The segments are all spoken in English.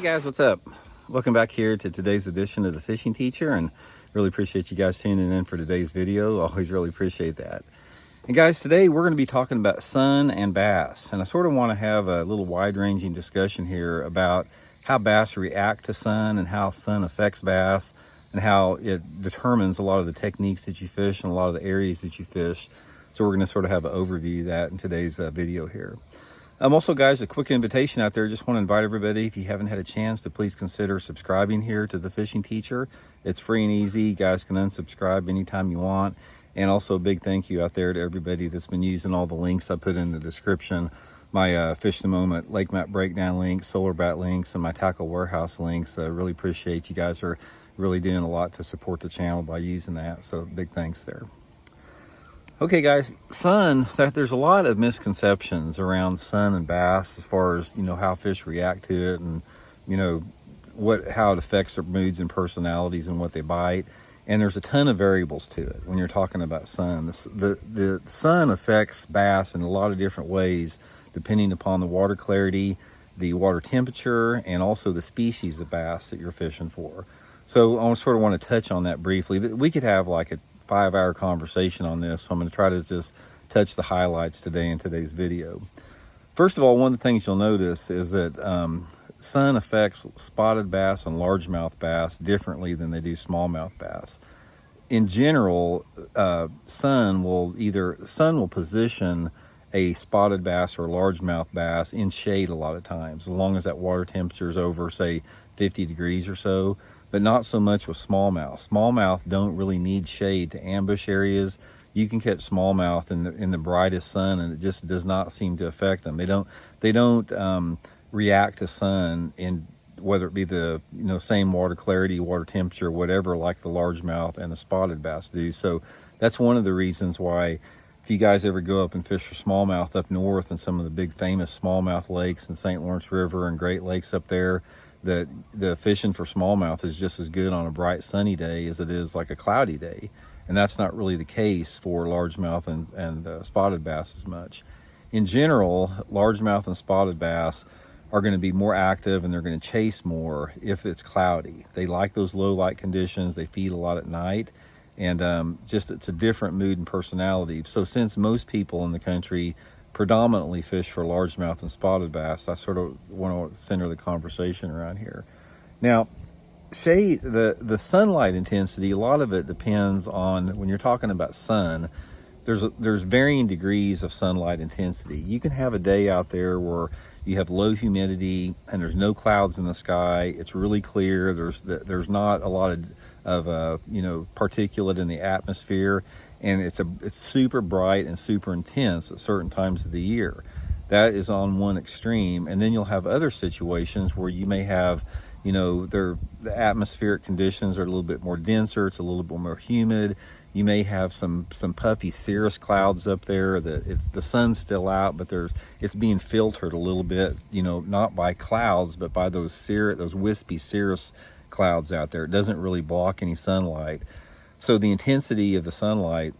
Hey guys, what's up? Welcome back here to today's edition of The Fishing Teacher, and really appreciate you guys tuning in for today's video. Always really appreciate that. And guys, today we're going to be talking about sun and bass, and I sort of want to have a little wide-ranging discussion here about how bass react to sun and how sun affects bass and how it determines a lot of the techniques that you fish and a lot of the areas that you fish. So we're going to sort of have an overview of that in today's video here. Also, guys, a quick invitation out there. Just want to invite everybody, if you haven't had a chance, to please consider subscribing here to The Fishing Teacher. It's free and easy. You guys can unsubscribe anytime you want. And also a big thank you out there to everybody that's been using all the links I put in the description. My Fish the Moment Lake Map Breakdown links, Solar Bat links, and my Tackle Warehouse links. I really appreciate you guys are really doing a lot to support the channel by using that. So big thanks there. Okay guys, sun, there's a lot of misconceptions around sun and bass as far as, how fish react to it and, how it affects their moods and personalities and what they bite. And there's a ton of variables to it when you're talking about sun. The sun affects bass in a lot of different ways, depending upon the water clarity, the water temperature, and also the species of bass that you're fishing for. So I sort of want to touch on that briefly. We could have like a 5-hour conversation on this, so I'm going to try to just touch the highlights today in today's video. First of all, one of the things you'll notice is that sun affects spotted bass and largemouth bass differently than they do smallmouth bass. In general, sun will position a spotted bass or largemouth bass in shade a lot of times, as long as that water temperature is over, say, 50 degrees or so. But not so much with smallmouth. Smallmouth don't really need shade to ambush areas. You can catch smallmouth in the brightest sun, and it just does not seem to affect them. They don't react to sun in whether it be the same water clarity, water temperature, whatever, like the largemouth and the spotted bass do. So that's one of the reasons why, if you guys ever go up and fish for smallmouth up north in some of the big famous smallmouth lakes in St. Lawrence River and Great Lakes up there, that the fishing for smallmouth is just as good on a bright sunny day as it is like a cloudy day. And that's not really the case for largemouth and spotted bass as much. In general, largemouth and spotted bass are going to be more active and they're going to chase more if it's cloudy. They like those low light conditions. They feed a lot at night, and it's a different mood and personality. So since most people in the country predominantly fish for largemouth and spotted bass, I sort of want to center the conversation around here. Now, the sunlight intensity, a lot of it depends on, when you're talking about sun, there's varying degrees of sunlight intensity. You can have a day out there where you have low humidity and there's no clouds in the sky. It's really clear. There's not a lot of particulate in the atmosphere, and it's super bright and super intense at certain times of the year. That is on one extreme. And then you'll have other situations where you may have, the atmospheric conditions are a little bit more denser. It's a little bit more humid. You may have some puffy cirrus clouds up there that the sun's still out, but it's being filtered a little bit, not by clouds, but by those wispy cirrus clouds out there. It doesn't really block any sunlight. So the intensity of the sunlight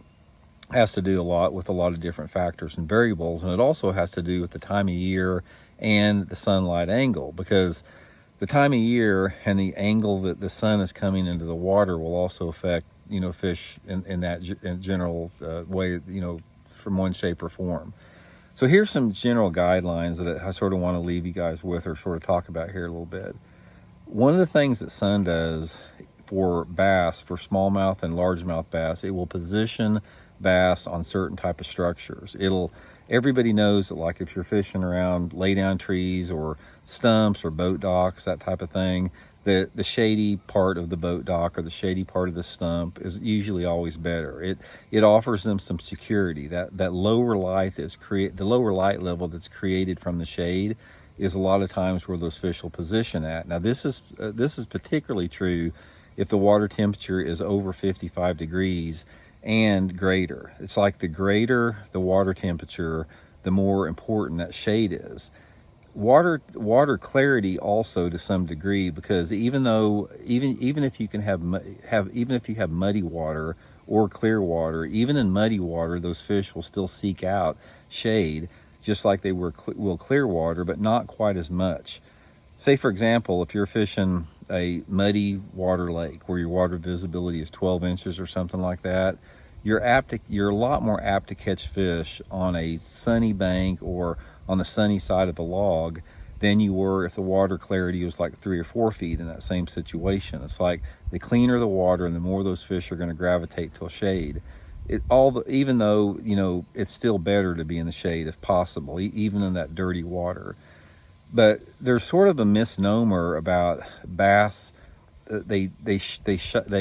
has to do a lot with a lot of different factors and variables, and it also has to do with the time of year and the sunlight angle, because the time of year and the angle that the sun is coming into the water will also affect, fish in that general way, from one shape or form. So here's some general guidelines that I sort of want to leave you guys with, or sort of talk about here a little bit. One of the things that sun does for bass, for smallmouth and largemouth bass, it will position bass on certain type of structures. Everybody knows that, like, if you're fishing around lay down trees or stumps or boat docks, that type of thing, the shady part of the boat dock or the shady part of the stump is usually always better. It offers them some security. That lower light the lower light level that's created from the shade is a lot of times where those fish will position at. Now this is particularly true if the water temperature is over 55 degrees and greater. It's like the greater the water temperature, the more important that shade is. Water clarity also, to some degree, because even if you can have muddy water or clear water, even in muddy water, those fish will still seek out shade, just like they will clear water, but not quite as much. say for example, if you're fishing a muddy water lake where your water visibility is 12 inches or something like that, you're a lot more apt to catch fish on a sunny bank or on the sunny side of a log than you were if the water clarity was like 3 or 4 feet in that same situation. It's like the cleaner the water and the more those fish are going to gravitate to shade. Even though, you know, it's still better to be in the shade if possible, even in that dirty water. But there's sort of a misnomer about bass. They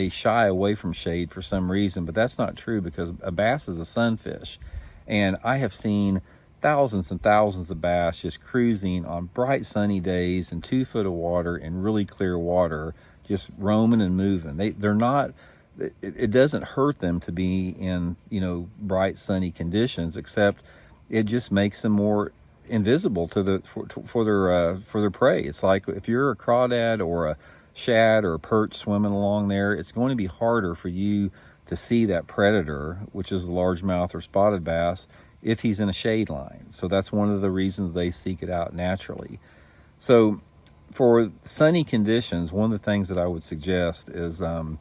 shy away from shade for some reason, but that's not true, because a bass is a sunfish, and I have seen thousands and thousands of bass just cruising on bright sunny days in 2 foot of water in really clear water, just roaming and moving. They're not. It doesn't hurt them to be in, you know, bright sunny conditions, except it just makes them more invisible to for their prey. It's like if you're a crawdad or a shad or a perch swimming along there, it's going to be harder for you to see that predator, which is the largemouth or spotted bass, if he's in a shade line. So that's one of the reasons they seek it out naturally. So for sunny conditions, one of the things that I would suggest is a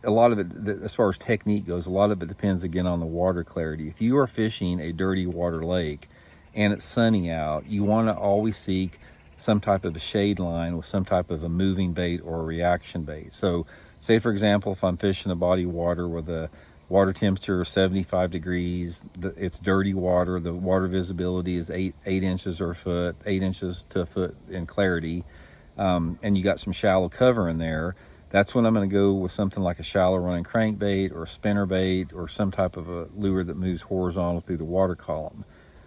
lot of it, as far as technique goes, a lot of it depends again on the water clarity. If you are fishing a dirty water lake and it's sunny out, you want to always seek some type of a shade line with some type of a moving bait or a reaction bait. So say for example, if I'm fishing a body of water with a water temperature of 75 degrees, it's dirty water, the water visibility is 8 inches or a foot, 8 inches to a foot in clarity, and you got some shallow cover in there, that's when I'm going to go with something like a shallow running crankbait or a spinner bait or some type of a lure that moves horizontal through the water column.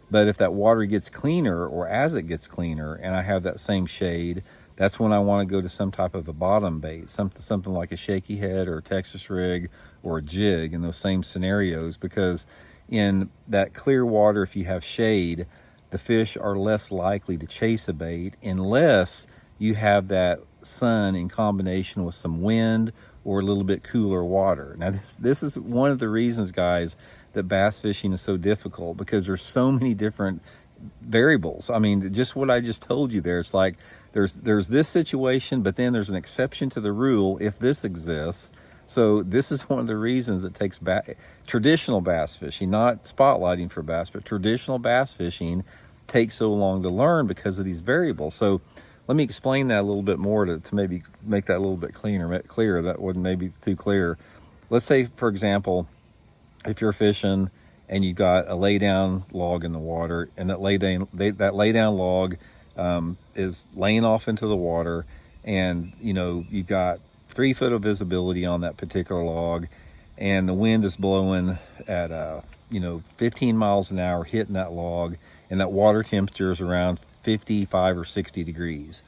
But if that water gets cleaner, or as it gets cleaner, and I have that same shade, that's when I want to go to some type of a bottom bait, something like a shaky head or a Texas rig or a jig in those same scenarios, because in that clear water, if you have shade, the fish are less likely to chase a bait unless you have that sun in combination with some wind or a little bit cooler water. Now this is one of the reasons, guys, that bass fishing is so difficult, because there's so many different variables. I mean, just what I just told you there, it's like there's this situation, but then there's an exception to the rule if this exists. So this is one of the reasons it takes traditional bass fishing, not spotlighting for bass, but traditional bass fishing takes so long to learn because of these variables. So let me explain that a little bit more to maybe make that a little bit clearer. That wasn't maybe too clear. Let's say, for example, if you're fishing and you got a lay down log in the water, and that lay down log is laying off into the water, and you know you've got 3 foot of visibility on that particular log, and the wind is blowing at 15 miles an hour, hitting that log, and that water temperature is around 55 or 60 degrees.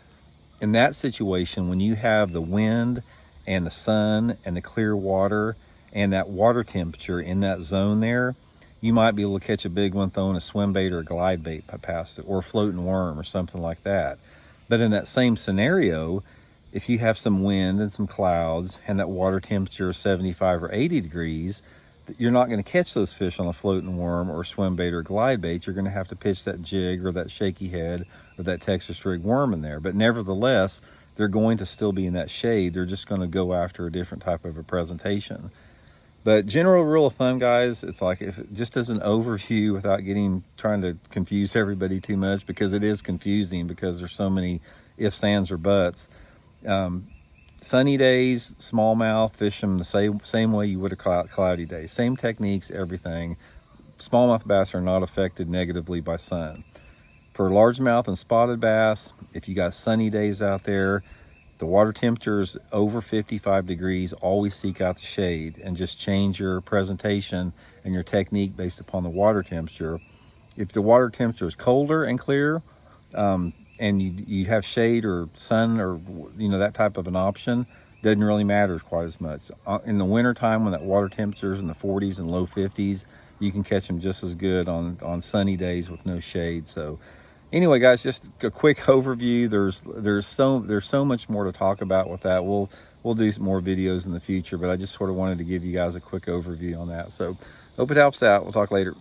In that situation, when you have the wind and the sun and the clear water and that water temperature in that zone there, you might be able to catch a big one throwing a swim bait or a glide bait past it, or a floating worm or something like that. But in that same scenario, if you have some wind and some clouds and that water temperature is 75 or 80 degrees, you're not going to catch those fish on a floating worm or swim bait or glide bait. You're going to have to pitch that jig or that shaky head or that Texas rig worm in there. But nevertheless, they're going to still be in that shade. They're just going to go after a different type of a presentation. But general rule of thumb, guys, it's like, if just as an overview without trying to confuse everybody too much, because it is confusing because there's so many ifs, ands, or buts. Sunny days, smallmouth, fish them the same way you would a cloudy day. Same techniques, everything. Smallmouth bass are not affected negatively by sun. For largemouth and spotted bass, if you got sunny days out there, the water temperature is over 55 degrees, always seek out the shade and just change your presentation and your technique based upon the water temperature. If the water temperature is colder and clear, and you have shade or sun or that type of an option, doesn't really matter quite as much. In the wintertime, when that water temperature is in the 40s and low 50s, you can catch them just as good on sunny days with no shade. So anyway, guys, just a quick overview. There's so much more to talk about with that. We'll do some more videos in the future, but I just sort of wanted to give you guys a quick overview on that. So hope it helps out. We'll talk later.